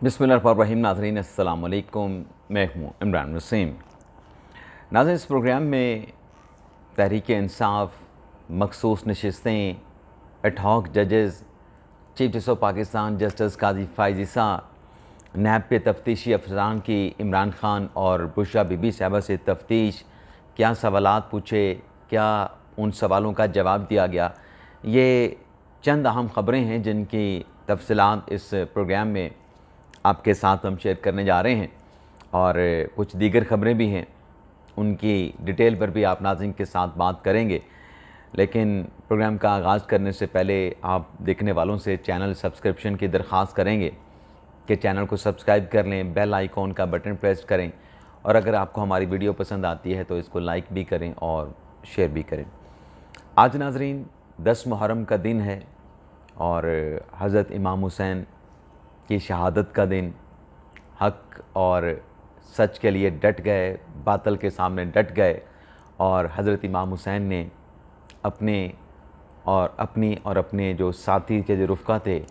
बिस्मिल्लाहिर्रहमानिर्रहीम। नाज़रीन अस्सलाम वालेकुम, मैं हूँ इमरान वसीम। नाज़रीन, इस प्रोग्राम में तहरीक इंसाफ, मखसूस नशिस्तें, एडहॉक जजेस, chief justice of Pakistan justice Qazi Faez Isa, NAB के तफ्तीशी अफसरान की इमरान ख़ान और बुशरा बीबी साहबा से तफ्तीश, क्या सवालात पूछे, क्या उन सवालों का जवाब दिया गया, ये चंद अहम ख़बरें हैं जिनकी तफसीलात इस प्रोग्राम में आपके साथ हम शेयर करने जा रहे हैं। और कुछ दीगर ख़बरें भी हैं, उनकी डिटेल पर भी आप नाज़रीन के साथ बात करेंगे। लेकिन प्रोग्राम का आगाज़ करने से पहले आप देखने वालों से चैनल सब्सक्रिप्शन की दरख्वास्त करेंगे कि चैनल को सब्सक्राइब कर लें, बेल आइकॉन का बटन प्रेस करें, और अगर आपको हमारी वीडियो पसंद आती है तो इसको लाइक भी करें और शेयर भी करें। आज नाज़रीन 10 मुहर्रम का दिन है और हज़रत इमाम हुसैन की शहादत का दिन। हक़ और सच के लिए डट गए, बातल के सामने डट गए, और हज़रत इमाम हुसैन ने अपने जो साथी के जो रुफ़क़ा थे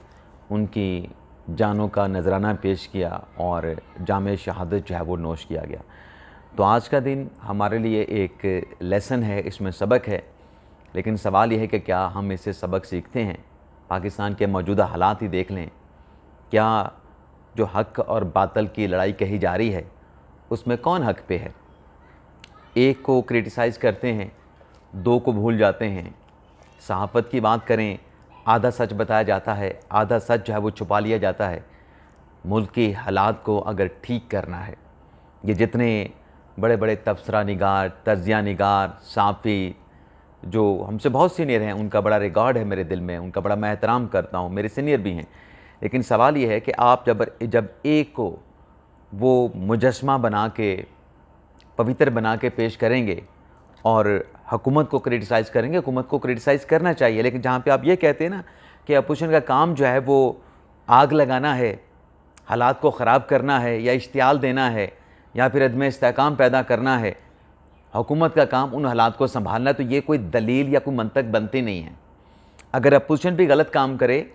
उनकी जानों का नजराना पेश किया और जाम शहादत जो है वो नोश किया गया। तो आज का दिन हमारे लिए एक लेसन है, इसमें सबक है। लेकिन सवाल यह है कि क्या हम इससे सबक सीखते हैं? पाकिस्तान के मौजूदा हालात ही देख लें, क्या जो हक़ और बातल की लड़ाई कही जा रही है उसमें कौन हक़ पे है? एक को क्रिटिसाइज़ करते हैं, दो को भूल जाते हैं। सहाफ़त की बात करें, आधा सच बताया जाता है, आधा सच जो है वो छुपा लिया जाता है। मुल्क की हालात को अगर ठीक करना है, ये जितने बड़े बड़े तबसरा निगार, तजिया निगार, साफ़ी जो हमसे बहुत सीनियर हैं, उनका बड़ा रिकॉर्ड है मेरे दिल में, उनका बड़ा मैं एहतराम करता हूँ, मेरे सीनियर भी हैं। लेकिन सवाल ये है कि आप जब एक को वो मुजस्मा बना के, पवित्र बना के पेश करेंगे और हुकूमत को क्रिटिसाइज़ करेंगे। हुकूमत को क्रिटिसाइज़ करना चाहिए, लेकिन जहाँ पे आप ये कहते हैं ना कि अपोजिशन का काम जो है वो आग लगाना है, हालात को ख़राब करना है, या इश्तियाल देना है, या फिर अदम इस्तेहकाम पैदा करना है, हुकूमत का काम उन हालात को संभालना, तो ये कोई दलील या कोई मंतक बनती नहीं है। अगर अपोजिशन भी गलत काम करे,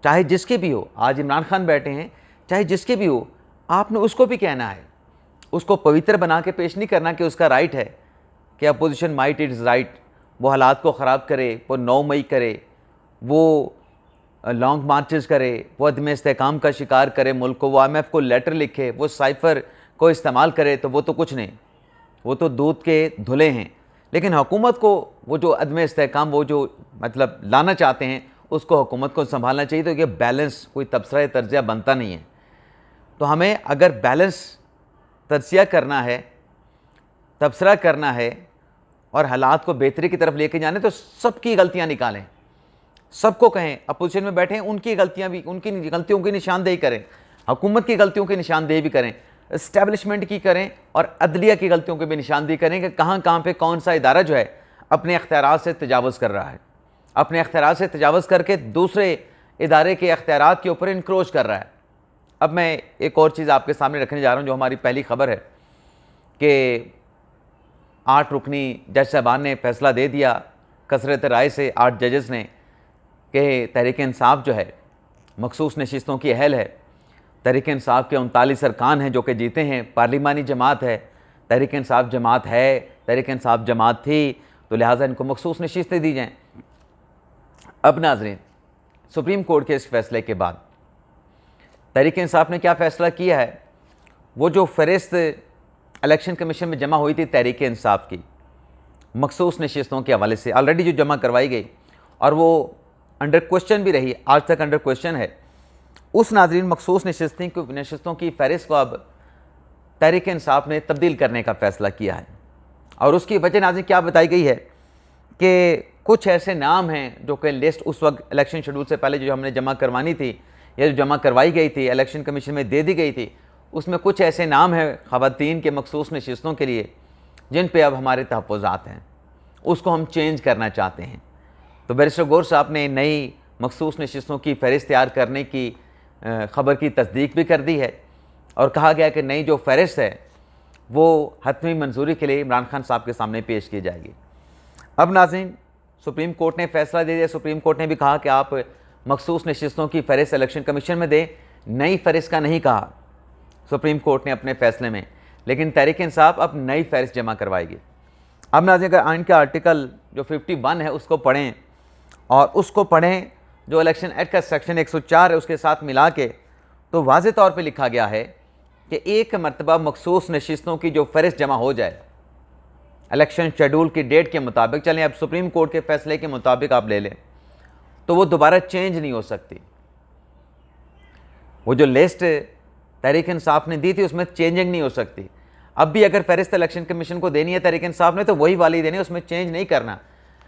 चाहे जिसके भी हो, आज इमरान खान बैठे हैं, चाहे जिसके भी हो, आपने उसको भी कहना है, उसको पवित्र बना के पेश नहीं करना कि उसका राइट है कि अपोजिशन माइट इट्स राइट, वो हालात को ख़राब करे, वो 9 मई करे, वो लॉन्ग मार्चेस करे, वो अदम इस्तेहकाम का शिकार करे मुल्क को, वो IMF को लेटर लिखे, वो साइफ़र को इस्तेमाल करे, तो वो तो कुछ नहीं, वो तो दूध के धुले हैं। लेकिन हुकूमत को वो जो अदम इस्तेहकाम वो जो मतलब लाना चाहते हैं, उसको हुकूमत को संभालना चाहिए। तो ये बैलेंस कोई तबसरा तर्जिया बनता नहीं है। तो हमें अगर बैलेंस तर्जिया करना है, तबसरा करना है और हालात को बेहतरी की तरफ लेके जाने, तो सबकी गलतियां निकालें, सबको कहें, अपोजिशन में बैठे उनकी गलतियां भी, उनकी गलतियों की निशानदेही करें, हुकूमत की गलतियों की निशानदेही भी करें, इस्टेब्लिशमेंट की करें, और अदलिया की गलतियों की भी निशानदेही करें कि कहाँ कहाँ पे कौन सा इदारा जो है अपने अख्तियारात से तजावुज़ कर रहा है, अपने अख्तियारात से तजावुज़ करके दूसरे इदारे के अख्तियारात के ऊपर इंक्रोच कर रहा है। अब मैं एक और चीज़ आपके सामने रखने जा रहा हूँ, जो हमारी पहली खबर है कि 8 रुकनी जज साहबान ने फैसला दे दिया कसरत राय से, 8 जजेस ने, कि तहरीक इंसाफ जो है मखसूस नशिस्तों की अहल है। तहरीक इंसाफ के 39 अरकान हैं जो कि जीते हैं, पार्लिमानी जमात है, तहरीक इंसाफ जमात है, तहरीक इंसाफ जमात थी, तो लिहाजा इनको मखसूस नशिस्तें दी जाएँ। अब नाज़रीन, सुप्रीम कोर्ट के इस फैसले के बाद तहरीक इंसाफ ने क्या फ़ैसला किया है? वो जो फ़हरिस्त इलेक्शन कमीशन में जमा हुई थी तहरीक इंसाफ की मखसूस नशिस्तों के हवाले से, ऑलरेडी जो जमा करवाई गई और वो अंडर क्वेश्चन भी रही, आज तक अंडर क्वेश्चन है, उस नाज़रीन मखसूस नशिस्तों की फ़हरिस्त को अब तहरीक इंसाफ ने तब्दील करने का फ़ैसला किया है। और उसकी वजह नाज़रीन क्या बताई गई है कि कुछ ऐसे नाम हैं जो कि लिस्ट उस वक्त इलेक्शन शेड्यूल से पहले जो हमने जमा करवानी थी या जो जमा करवाई गई थी, इलेक्शन कमीशन में दे दी गई थी, उसमें कुछ ऐसे नाम हैं ख़वातीन के मखसूस नशिस्तों के लिए जिन पे अब हमारे तहफ़्फ़ुज़ात हैं, उसको हम चेंज करना चाहते हैं। तो बैरिस्टर गौर साहब ने नई मखसूस नशिस्तों की फ़हरिस्त तैयार करने की ख़बर की तस्दीक भी कर दी है, और कहा गया कि नई जो फ़हरिस्त है वो हतमी मंजूरी के लिए इमरान खान साहब के सामने पेश की जाएगी। अब नाज़रीन, सुप्रीम कोर्ट ने फैसला दे दिया। सुप्रीम कोर्ट ने भी कहा कि आप मखसूस नशिस्तों की फ़हरिस्त इलेक्शन कमीशन में दें, नई फहरिस्त का नहीं कहा सुप्रीम कोर्ट ने अपने फैसले में, लेकिन तहरीक इंसाफ अब नई फहरिस्त जमा करवाएगी। अब नाज़रीन, अगर आइन का आर्टिकल जो 51 है उसको पढ़ें और उसको पढ़ें जो इलेक्शन एक्ट का सेक्शन 104 है उसके साथ मिला के, तो वाज़े तौर पे लिखा गया है कि एक मरतबा मखसूस नशिस्तों की जो फहरिस्त जमा हो जाए इलेक्शन शेड्यूल की डेट के मुताबिक, चलें अब सुप्रीम कोर्ट के फैसले के मुताबिक आप ले लें, तो वो दोबारा चेंज नहीं हो सकती। वो जो लिस्ट तहरीक इंसाफ ने दी थी उसमें चेंजिंग नहीं हो सकती। अब भी अगर फहरिस्त इलेक्शन कमीशन को देनी है तहरीक इंसाफ ने, तो वही वाली देनी है, उसमें चेंज नहीं करना।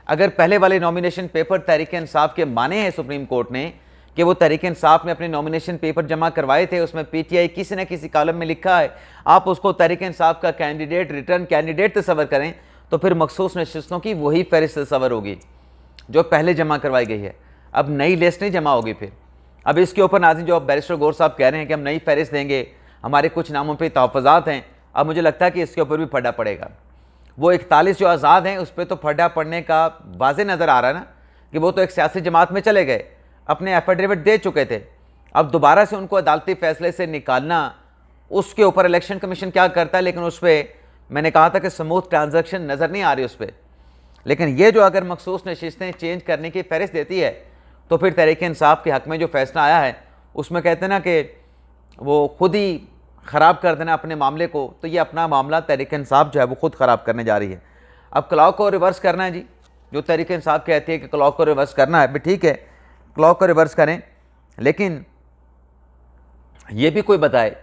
अगर पहले वाले नॉमिनेशन पेपर तहरीक इंसाफ के माने हैं सुप्रीम कोर्ट ने कि वो तहरीक इंसाफ ने अपने नॉमिनेशन पेपर जमा करवाए थे, उसमें पीटीआई किसी न किसी कॉलम में लिखा है, आप उसको तहरीक इंसाफ का कैंडिडेट, रिटर्न कैंडिडेट तस्वर करें, तो फिर मखसूस नशिस्तों की वही फहरिस्त तस्वर होगी जो पहले जमा करवाई गई है। अब नई लिस्ट नहीं जमा होगी। फिर अब इसके ऊपर नाज़रीन जो बैरिस्टर गौर साहब कह रहे हैं कि हम नई फहरिस्त देंगे, हमारे कुछ नामों पर तहफ़्फ़ुज़ात हैं, अब मुझे लगता है कि इसके ऊपर भी फड्डा पड़ेगा। वो 41 जो आज़ाद हैं उस पर तो फड्डा पड़ने का वाज़े नज़र आ रहा है ना, कि वो तो एक सियासी जमात में चले गए, अपने एफिडेविट दे चुके थे, अब दोबारा से उनको अदालती फैसले से निकालना, उसके ऊपर इलेक्शन कमीशन क्या करता है। लेकिन उस पर मैंने कहा था कि स्मूथ ट्रांजैक्शन नज़र नहीं आ रही उस पर। लेकिन ये जो अगर मखसूस नशिस्तें चेंज करने की फहरिस्त देती है, तो फिर तहरीक इंसाफ के हक़ में जो फैसला आया है उसमें कहते हैं ना कि वो खुद ही ख़राब कर देना अपने मामले को, तो ये अपना मामला तहरीक इंसाफ जो है वो खुद ख़राब करने जा रही है। अब क्लॉक को रिवर्स करना है जी, जो तहरीक इंसाफ कहती है कि क्लॉक को रिवर्स करना है, भी ठीक है क्लॉक को रिवर्स करें, लेकिन ये भी कोई बताए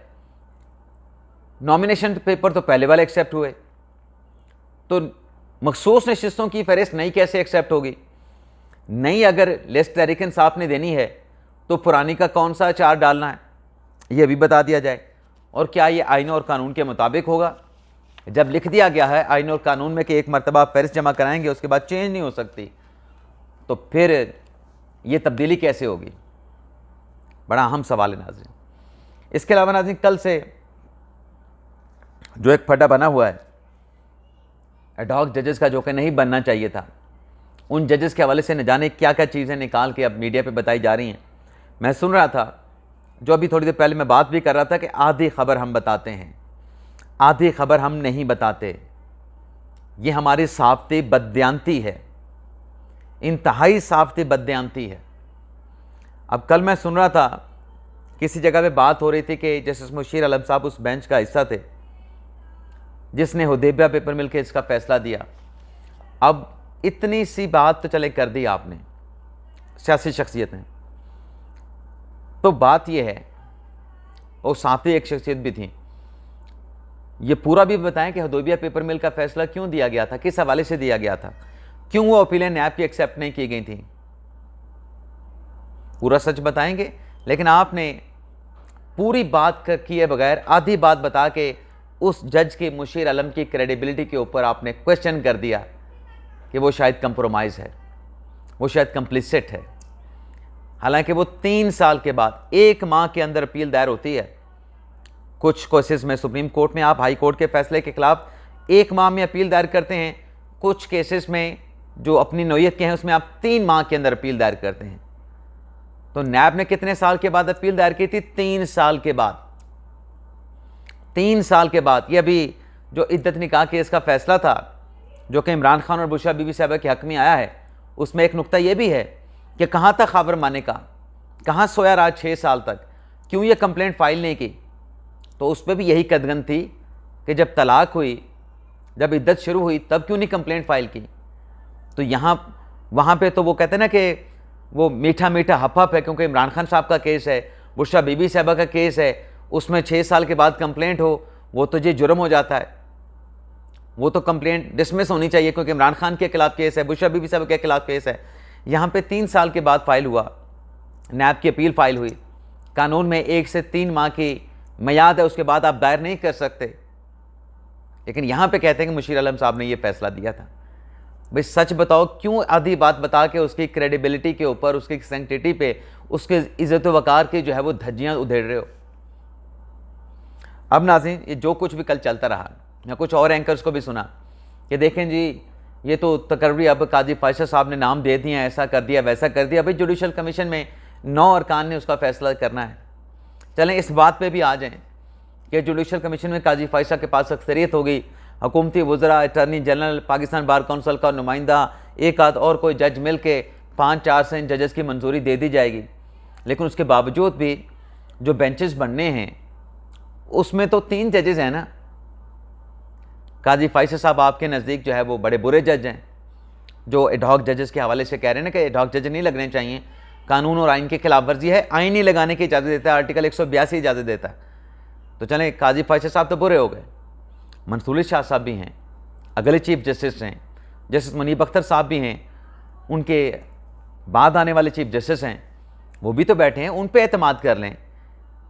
नॉमिनेशन पेपर तो पहले वाले एक्सेप्ट हुए, तो मखसूस नशिस्तों की फहरिस्त नई कैसे एक्सेप्ट होगी? नई अगर लिस्ट तहरीक इंसाफ ने देनी है तो पुरानी का कौन सा अचार डालना है ये भी बता दिया जाए। और क्या ये आइन और कानून के मुताबिक होगा? जब लिख दिया गया है आइन और कानून में कि एक मरतबा आप फहरिस्त जमा कराएंगे उसके बाद चेंज नहीं हो सकती, तो फिर ये तब्दीली कैसे होगी? बड़ा अहम सवाल है नाज़रीन। इसके अलावा नाज़रीन, कल से जो एक फड्डा बना हुआ है एडहॉक जजेस का, जो कि नहीं बनना चाहिए था, उन जजेस के हवाले से न जाने क्या क्या चीज़ें निकाल के अब मीडिया पे बताई जा रही हैं। मैं सुन रहा था, जो अभी थोड़ी देर पहले मैं बात भी कर रहा था कि आधी खबर हम बताते हैं, आधी खबर हम नहीं बताते। ये हमारी साफ़ती बददियानती है, इंतहाई साफ़ती बददियानती है। अब कल मैं सुन रहा था किसी जगह पे बात हो रही थी कि जस्टिस मुशीर आलम साहब उस बेंच का हिस्सा थे जिसने हुदैबिया पेपर मिल के इसका फैसला दिया। अब इतनी सी बात तो चले कर दी आपने, सियासी शख्सियत ने, तो बात यह है, और साथ ही एक शख्सियत भी थी, ये पूरा भी बताएं कि हुदैबिया पेपर मिल का फैसला क्यों दिया गया था, किस हवाले से दिया गया था, क्यों वो अपीलें नैब की एक्सेप्ट नहीं की गई थी। पूरा सच बताएंगे, लेकिन आपने पूरी बात किए बगैर आधी बात बता के उस जज के मुशीर आलम की क्रेडिबिलिटी के ऊपर आपने क्वेश्चन कर दिया कि वो शायद कंप्रोमाइज़ है, वो शायद कंप्लिसिट है। हालांकि वो 3 साल के बाद 1 माह के अंदर अपील दायर होती है। कुछ केसेस में सुप्रीम कोर्ट में आप हाई कोर्ट के फैसले के खिलाफ 1 माह में अपील दायर करते हैं, कुछ केसेस में जो अपनी नौयत के हैं उसमें आप 3 माह के अंदर अपील दायर करते हैं। तो नैब ने कितने साल के बाद अपील दायर की थी? 3 साल के बाद। 3 साल के बाद। ये अभी जो इद्दत निकाह केस का फैसला था जो कि इमरान खान और बुशरा बीबी साहबा के हक़ में आया है, उसमें एक नुक्ता ये भी है कि कहाँ तक खबर माने का, कहाँ सोया रहा 6 साल तक, क्यों ये कंप्लेंट फ़ाइल नहीं की? तो उस पर भी यही कदगन थी कि जब तलाक हुई, जब इद्दत शुरू हुई, तब क्यों नहीं कंप्लेंट फ़ाइल की? तो यहाँ वहाँ पे तो वो कहते हैं ना कि वो मीठा मीठा हप है, क्योंकि इमरान खान साहब का केस है, बुशरा बीबी साहबा का केस है, उसमें 6 साल के बाद कंप्लेंट हो, वो तो ये जुर्म हो जाता है, वो तो कंप्लेंट डिसमिस होनी चाहिए क्योंकि इमरान खान के खिलाफ केस है, बुशरा बीबी साहब के खिलाफ केस है। यहाँ पे 3 साल के बाद फाइल हुआ, नैब की अपील फाइल हुई। कानून में 1 से 3 माह की मियाद है, उसके बाद आप दायर नहीं कर सकते, लेकिन यहाँ पे कहते हैं कि मुशीर आलम साहब ने ये फैसला दिया था। भाई सच बताओ, क्यों आधी बात बता के उसकी क्रेडिबिलिटी के ऊपर, उसकी सैंक्टिटी पे, उसके इज़्ज़त वक़ार की जो है वो धज्जियाँ उधेड़ रहे हो? अब नाज़रीन, ये जो कुछ भी कल चलता रहा, मैं कुछ और एंकर्स को भी सुना कि देखें जी ये तो तकरीबन अब काजी फायशा साहब ने नाम दे दिया, ऐसा कर दिया, वैसा कर दिया। भाई जुडिशल कमीशन में 9 अरकान ने उसका फैसला करना है। चलें इस बात पे भी आ जाएं कि जुडिशल कमीशन में काजी फाइसा के पास अक्सरियत होगी, हुकूमती वज़रा, attorney general, Pakistan bar council का नुमाइंदा, एक आध और कोई जज मिल के 5-4 से इन जजेस की मंजूरी दे दी जाएगी। लेकिन उसके बावजूद भी जो बेंचेस बनने हैं उसमें तो 3 जजेस हैं ना। काजी फाइसा साहब आपके नज़दीक जो है वो बड़े बुरे जज हैं, जो एडहॉक जजेस के हवाले से कह रहे हैं ना कि एडहॉक जज नहीं लगने चाहिए, कानून और आइन की खिलाफ वर्जी है, आइन ही लगाने की इजाज़त देता है, आर्टिकल 182 इजाज़त देता है। तो चलें काजी फाइसा साहब तो बुरे हो गए, मंसूर अली शाह साहब भी हैं, अगले चीफ जस्टिस हैं, जस्टिस मुनीब अख्तर साहब भी हैं, उनके बाद आने वाले चीफ जस्टिस हैं, वो भी तो बैठे हैं। उन पे एतमाद कर लें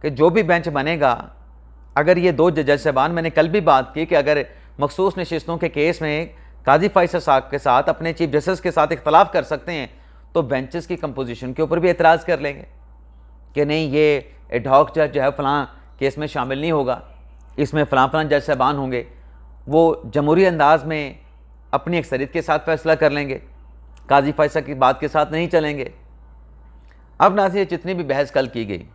कि जो भी बेंच बनेगा, अगर ये 2 जज साहबान, मैंने कल भी बात की कि अगर मखसूस नशिस्तों के केस में काजी फाइसा साहब के साथ अपने चीफ जस्टिस के साथ इख्तलाफ कर सकते हैं, तो बेंचेस की कंपोजिशन के ऊपर भी एतराज़ कर लेंगे कि नहीं ये एडहॉक जज जो है फ़लाँ केस में शामिल नहीं होगा, इसमें फ़लाँ जज साहबान होंगे, वो जमहूरी अंदाज में अपनी अक्सरियत के साथ फैसला कर लेंगे, काजी फाइसा की बात के साथ नहीं चलेंगे। अब नाज़रीन जितनी भी बहस कल की गई,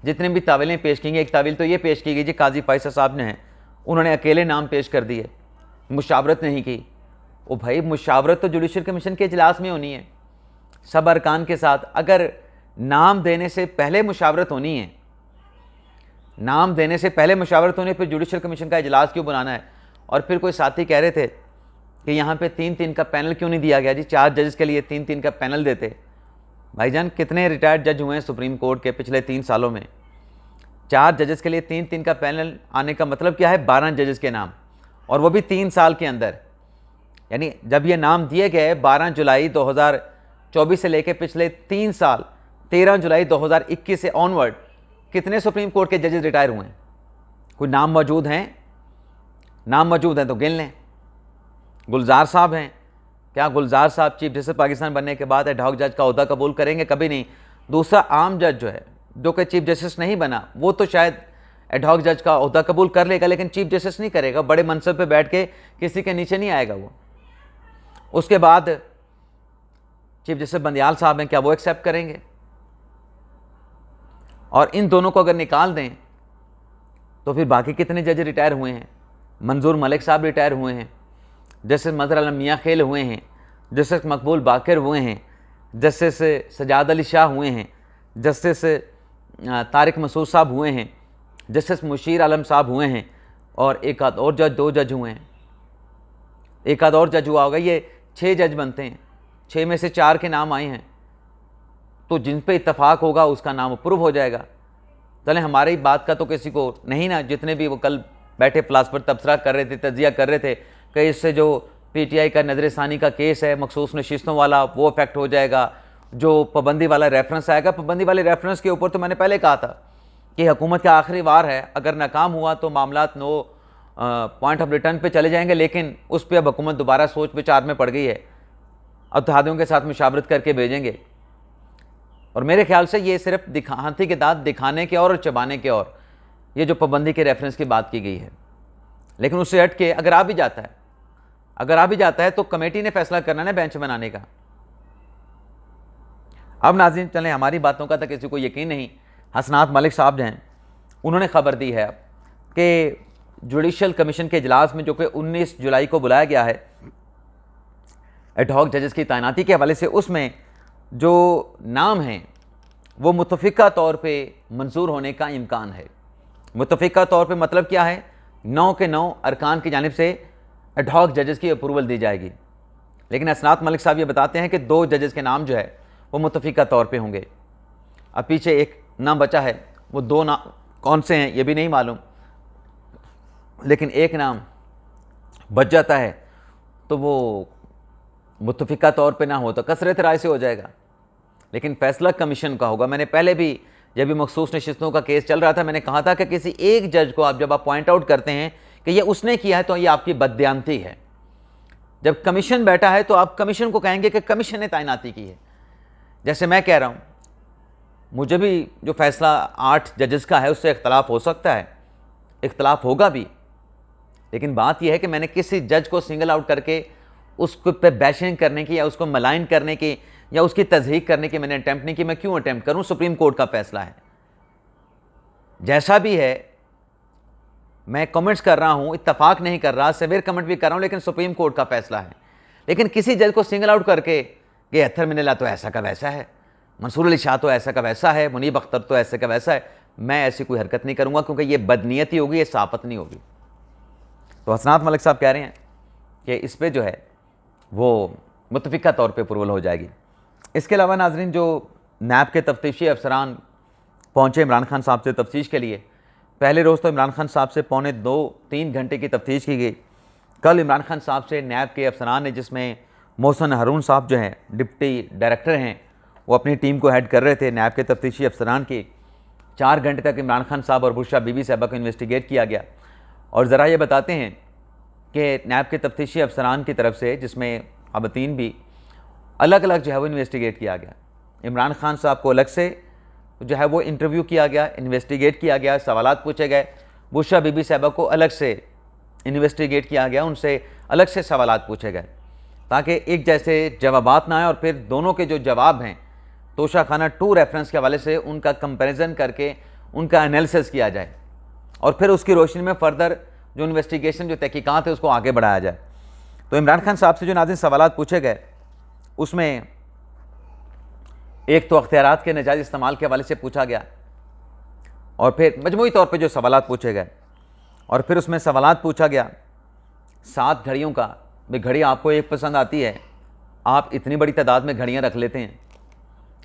जितनी भी तावीलें पेश की गई, एक तावील तो ये पेश की गई जी काजी फाइसा साहब ने है, उन्होंने अकेले नाम पेश कर दिए, मुशावरत नहीं की। ओ भाई मुशावरत तो जुडिशल कमीशन के इजलास में होनी है सब अरकान के साथ। अगर नाम देने से पहले मुशावरत होनी है, नाम देने से पहले मुशावरत होने पर जुडिशल कमीशन का इजलास क्यों बुलाना है? और फिर कोई साथी कह रहे थे कि यहाँ पे 3-3 का पैनल क्यों नहीं दिया गया जी, 4 जजेस के लिए 3-3 का पैनल देते। भाईजान कितने रिटायर्ड जज हुए हैं सुप्रीम कोर्ट के पिछले 3 सालों में? 4 जजेस के लिए 3-3 का पैनल आने का मतलब क्या है? 12 जजेस के नाम, और वो भी 3 साल के अंदर। यानी जब ये नाम दिए गए 12 जुलाई 2024 से लेकर पिछले 3 साल 13 जुलाई 2021 से ऑनवर्ड कितने सुप्रीम कोर्ट के जजेस रिटायर हुए हैं? कोई नाम मौजूद हैं? नाम मौजूद हैं तो गिन लें। गुलजार साहब हैं, क्या गुलजार साहब चीफ जस्टिस पाकिस्तान बनने के बाद एडहॉक जज का ओहदा कबूल करेंगे? कभी नहीं। दूसरा आम जज जो है, जो कि चीफ जस्टिस नहीं बना, वो तो शायद एडहॉक जज का ओहदा कबूल कर लेगा, लेकिन चीफ जस्टिस नहीं करेगा, बड़े मनसब पे बैठ के किसी के नीचे नहीं आएगा वो। उसके बाद चीफ जस्टिस बंदियाल साहब हैं, क्या वो एक्सेप्ट करेंगे? और इन दोनों को अगर निकाल दें तो फिर बाकी कितने जज रिटायर हुए हैं? मंजूर मलिक साहब रिटायर हुए हैं, जस्टिस मजहर आलम मियाँ खेल हुए हैं, जस्टिस मकबूल बाकर हुए हैं, जस्टिस सजाद अली शाह हुए हैं, जस्टिस तारिक मसूद साहब हुए हैं, जस्टिस मुशीर आलम साहब हुए हैं, और एक आध और जज, 2 जज हुए हैं, एक आध और जज हुआ होगा। ये 6 जज बनते हैं, 6 में से 4 के नाम आए हैं, तो जिन पे इत्तफाक होगा उसका नाम अप्रूव हो जाएगा। चलें हमारी बात का तो किसी को नहीं ना, जितने भी वो कल बैठे फिलासफर तबसरा कर रहे थे, तजिया कर रहे थे कि इससे जो PTI का नजरसानी का केस है मखसूस नशिस्तों वाला, वो इफेक्ट हो जाएगा। जो पाबंदी वाला रेफरेंस आएगा, पाबंदी वाले रेफरेंस के ऊपर तो मैंने पहले कहा था कि हुकूमत का आखिरी वार है, अगर नाकाम हुआ तो मामलात नो पॉइंट ऑफ रिटर्न पे चले जाएंगे, लेकिन उस पर अब हुकूमत दोबारा सोच विचार में पड़ गई है, इत्तेहादियों के साथ मुशावरत करके भेजेंगे। और मेरे ख्याल से ये सिर्फ हाथी के दांत दिखाने के और चबाने के और ये जो पाबंदी के रेफरेंस की बात की गई है, लेकिन उससे हट के अगर आ भी जाता है, अगर आ भी जाता है तो कमेटी ने फैसला करना है बेंच बनाने का। अब नाज़रीन चलें, हमारी बातों का तो किसी को यकीन नहीं। हसनात मलिक साहब हैं, उन्होंने खबर दी है कि जुडिशल कमीशन के इजलास में जो कि 19 जुलाई को बुलाया गया है एडहॉक जजेस की तैनाती के हवाले से, उसमें जो नाम हैं वो मुतफ़िका तौर पे मंजूर होने का इम्कान है। मुतफ़िका तौर पे मतलब क्या है? 9 के 9 अरकान की जानिब से एडहॉक जजेस की अप्रूवल दी जाएगी। लेकिन हसनात मलिक साहब ये बताते हैं कि 2 जजेस के नाम जो है वो मुतफ़िका तौर पे होंगे। अब पीछे एक नाम बचा है, वो 2 नाम कौन से हैं ये भी नहीं मालूम, लेकिन एक नाम बच जाता है तो वो मुतफ़िका तौर पे ना हो तो कसरत राय से हो जाएगा, लेकिन फैसला कमीशन का होगा। मैंने पहले भी जब भी मखसूस नशिस्तों का केस चल रहा था, मैंने कहा था कि किसी एक जज को आप जब आप पॉइंट आउट करते हैं कि ये उसने किया है तो ये आपकी बददियानती है। जब कमीशन बैठा है तो आप कमीशन को कहेंगे कि कमीशन ने तैनाती की है। जैसे मैं कह रहा हूँ, मुझे भी जो फैसला 8 जजेस का है उससे इख्तलाफ हो सकता है, इख्तलाफ होगा भी, लेकिन बात यह है कि मैंने किसी जज को सिंगल आउट करके उसको पे बैशिंग करने की या उसको मलाइन करने की या उसकी तज़हीक करने की मैंने अटैम्प्ट नहीं की। मैं क्यों अटैम्प्ट करूं? सुप्रीम कोर्ट का फैसला है। जैसा भी है, मैं कमेंट्स कर रहा हूं, इत्तफाक नहीं कर रहा, सेवियर कमेंट भी कर रहा हूं, लेकिन सुप्रीम कोर्ट का फैसला है। लेकिन किसी जज को सिंगल आउट करके कि अत्थर मिनेला तो ऐसा का वैसा है, मंसूर अली शाह तो ऐसा का वैसा है, मुनीब अख्तर तो ऐसे का वैसा है, मैं ऐसी कोई हरकत नहीं करूंगा, क्योंकि ये बदनीयती होगी, ये साफत नहीं होगी। तो हसनात मलिक साहब कह रहे हैं कि इस पर जो है वो मुतफ़िका तौर पे अप्रूवल हो जाएगी। इसके अलावा नाजरीन, जो नैब के तफ्तीशी अफसरान पहुँचे इमरान खान साहब से तफ्तीश के लिए, पहले रोज़ तो इमरान खान साहब से पौने 2-3 घंटे की तफ्तीश की गई। कल इमरान खान साहब से नैब के अफसरान ने, जिसमें मोहसन हारून साहब जो हैं डिप्टी डायरेक्टर हैं, वो अपनी टीम को हेड कर रहे थे नैब के तफ्तीशी अफसरान की, 4 घंटे तक इमरान खान साहब और बुशरा बीबी साहबा को इन्वेस्टिगेट किया गया। और ज़रा ये बताते हैं कि नैब के तफ्तीशी अफसरान की तरफ से, जिसमें ख़वातीन भी, अलग अलग जो है वो इन्वेस्टिगेट किया गया। इमरान खान साहब को अलग से जो है वो इंटरव्यू किया गया, इन्वेस्टिगेट किया गया, सवालात पूछे गए। बुशरा बीबी साहबा को अलग से इन्वेस्टिगेट किया गया, उनसे अलग से सवालात पूछे गए, ताकि एक जैसे जवाबात ना आए और फिर दोनों के जो जवाब हैं तोशाखाना 2 रेफरेंस के हवाले से उनका कंपैरिजन करके उनका एनालिसिस किया जाए और फिर उसकी रोशनी में फर्दर जो इन्वेस्टिगेशन, जो तहकीकात है, उसको आगे बढ़ाया जाए। तो इमरान खान साहब से जो नाज़रीन सवालात पूछे गए, उसमें एक तो अख्तियारात के नाजायज़ इस्तेमाल के हवाले से पूछा गया, और फिर मजमूई तौर पे जो सवालात पूछे गए, और फिर उसमें सवालात पूछा गया 7 घड़ियों का। भाई, घड़ी आपको एक पसंद आती है, आप इतनी बड़ी तादाद में घड़ियाँ रख लेते हैं,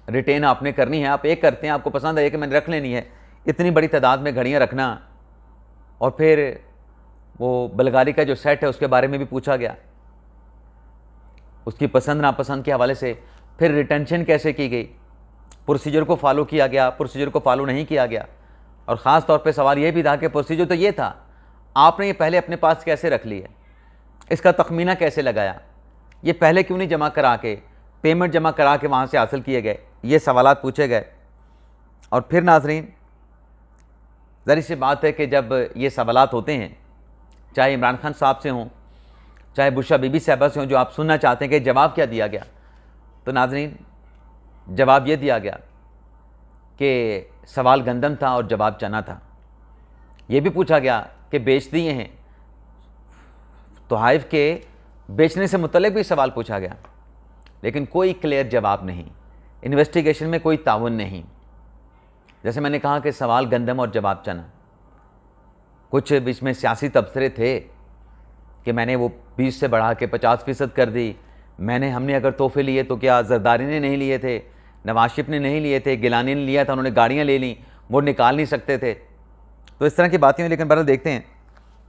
रिटेन आपने करनी है, आप एक करते हैं, आपको पसंद है कि मैंने रख लेनी है, इतनी बड़ी तादाद में घड़ियाँ रखना। और फिर वो बलगारी का जो सेट है उसके बारे में भी पूछा गया, उसकी पसंद नापसंद के हवाले से। फिर रिटेंशन कैसे की गई, प्रोसीजर को फॉलो किया गया, प्रोसीजर को फॉलो नहीं किया गया। और ख़ास तौर पे सवाल ये भी था कि प्रोसीजर तो ये था, आपने ये पहले अपने पास कैसे रख ली है, इसका तखमीना कैसे लगाया, ये पहले क्यों नहीं जमा करा के, पेमेंट जमा करा के वहाँ से हासिल किए गए, ये सवालात पूछे गए। और फिर नाजरीन, ज़री सी बात है कि जब ये सवालात होते हैं, चाहे इमरान खान साहब से हों, चाहे बुशरा बीबी साहबा से हों, जो आप सुनना चाहते हैं कि जवाब क्या दिया गया, तो नाजरीन जवाब ये दिया गया कि सवाल गंदम था और जवाब चना था। ये भी पूछा गया कि बेच दिए हैं, तोहाइफ के बेचने से मुतल्लिक भी सवाल पूछा गया, लेकिन कोई क्लियर जवाब नहीं, इन्वेस्टिगेशन में कोई ताउन नहीं। जैसे मैंने कहा कि सवाल गंदम और जवाब चना। कुछ बीच में सियासी तबसरे थे कि मैंने वो 20 से बढ़ा के 50% कर दी, हमने अगर तोहफे लिए तो क्या जरदारी ने नहीं लिए थे, नवाज शरीफ ने नहीं लिए थे, गिलानी ने लिया था, उन्होंने गाड़ियाँ ले लीं, वो निकाल नहीं सकते थे। तो इस तरह की बातें हुई। लेकिन बहरहाल देखते हैं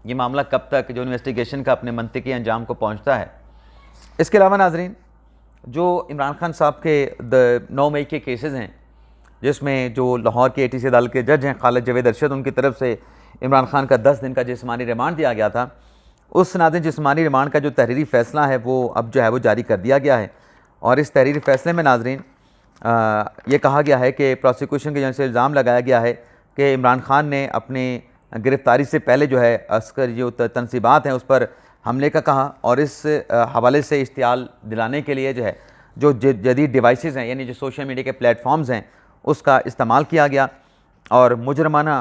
ये मामला कब तक जो इन्वेस्टिगेशन का अपने मंतिकी अंजाम को पहुँचता है। इसके अलावा नाजरीन, जो इमरान खान साहब के 9 मई के केसेस हैं, जिसमें जो लाहौर के ATC अदालत के जज हैं खालिद जावेद अरशद, उनकी तरफ से इमरान खान का 10 दिन का जिस्मानी रिमांड दिया गया था। उस नाज़रीन जिस्मानी रिमांड का जो तहरीरी फ़ैसला है वो अब जो है वो जारी कर दिया गया है। और इस तहरीरी फ़ैसले में नाजरीन ये कहा गया है कि प्रोसिक्यूशन की जानिब से इल्ज़ाम लगाया गया है कि इमरान खान ने अपने गिरफ़्तारी से पहले जो है अस्कर जो तनसीबात हैं उस पर हमले का कहा, और इस हवाले से इश्तियाल दिलाने के लिए जो है जो जदीद डिवाइसेस हैं, यानी जो सोशल मीडिया के प्लेटफॉर्म्स हैं, उसका इस्तेमाल किया गया। और मुजरमाना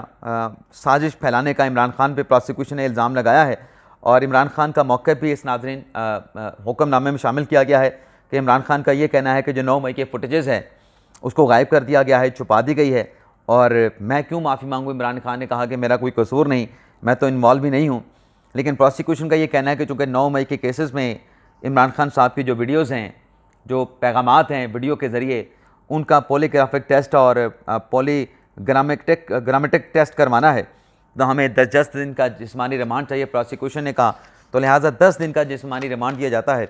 साजिश फैलाने का इमरान खान पे प्रोसिक्यूशन ने इल्ज़ाम लगाया है। और इमरान खान का मौक़िफ़ भी इस नाज़रीन हुक्मनामे में शामिल किया गया है कि इमरान खान का ये कहना है कि जो 9 मई के फुटेजेस हैं उसको गायब कर दिया गया है, छुपा दी गई है, और मैं क्यों माफ़ी मांगूँ। इमरान खान ने कहा कि मेरा कोई कसूर नहीं, मैं तो इन्वॉल्व भी नहीं हूँ। लेकिन प्रोसिक्यूशन का ये कहना है कि चूँकि 9 मई के केसेस में इमरान खान साहब की जो वीडियोज़ हैं, जो पैगामात हैं वीडियो के ज़रिए, उनका पॉलीग्राफिक टेस्ट और ग्रामेटिक टेस्ट करवाना है, तो हमें 10 दिन का जिस्मानी रिमांड चाहिए, प्रोसिक्यूशन ने कहा। तो लिहाजा 10 दिन का जिस्मानी रिमांड दिया जाता है,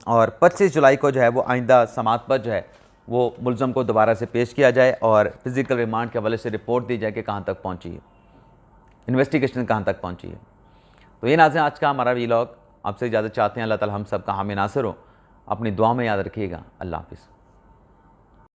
और 25 जुलाई को जो है वो आइंदा समात पर जो है वो मुलज़म को दोबारा से पेश किया जाए और फिज़िकल रिमांड के हवाले से रिपोर्ट दी जाए कि कहाँ तक पहुँची है, इन्वेस्टिगेशन कहाँ तक पहुँची है। तो ये नाज़रीन आज का हमारा व्लॉग। आपसे इजाज़त चाहते हैं। अल्लाह ताला हम सब का हामी नासिर हो। अपनी दुआ में याद रखिएगा। अल्लाह हाफ़िज़।